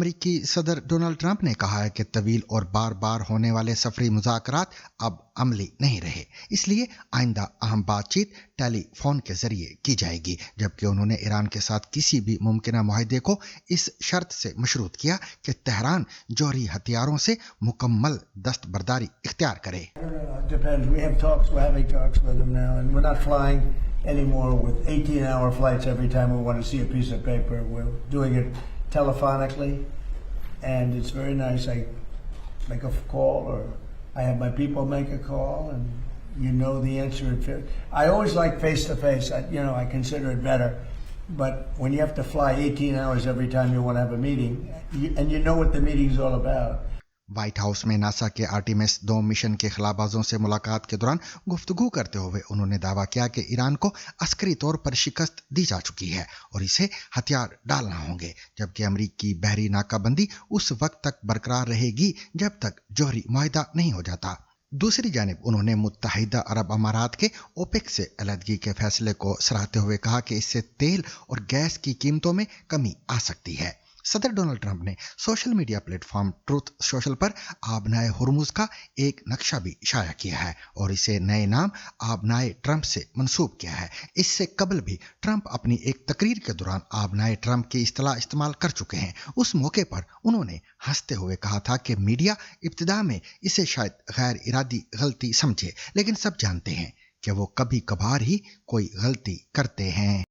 अमेरिकी सदर Donald Trump ने कहा है कि तवील और बार बार होने वाले सफरी मुज़ाकरात अब अमली नहीं रहे, इसलिए आइंदा अहम बातचीत टेलीफोन के जरिए की जाएगी। जबकि उन्होंने ईरान के साथ किसी भी मुमकिन मुआहदे को इस शर्त से मशरूत किया कि तेहरान जौहरी हथियारों से मुकम्मल दस्तबरदारी इख्तियार करे। Anymore with 18-hour flights every time we want to see a piece of paper. We're doing it telephonically, and it's very nice. I make a call, or I have my people make a call, and you know the answer. I always like face-to-face. I consider it better. But when you have to fly 18 hours every time you want to have a meeting, and you know what the meeting's all about. White house में NASA के Artemis 2 mission के खिलाबाजों से मुलाकात के दौरान गुफ्तगू करते हुए उन्होंने दावा किया कि ईरान को अस्करी तौर पर शिकस्त दी जा चुकी है और इसे हथियार डालना होंगे, जबकि अमेरिकी बहरी नाकाबंदी उस वक्त तक बरकरार रहेगी जब तक जौहरी मुआहदा नहीं हो जाता। दूसरी जानिब उन्होंने मुत्तहिदा अरब अमारात के ओपेक से अलहदगी के फैसले को सराहते हुए कहा कि इससे तेल और गैस की कीमतों में कमी आ सकती है। सदर डोनाल्ड ट्रंप ने social media platform truth social पर आबनाए हुर्मुज का एक नक्शा भी शाया किया है और इसे नए नाम आबनाए ट्रंप से मंसूब किया है। इससे कबल भी ट्रंप अपनी एक तकरीर के दौरान आबनाए ट्रंप की इस्तिलाह इस्तेमाल कर चुके हैं। उस मौके पर उन्होंने हंसते हुए कहा था कि मीडिया इब्तिदा में इसे शायद गैर इरादी गलती समझे, लेकिन सब जानते हैं कि वो कभी कभार ही कोई गलती करते हैं।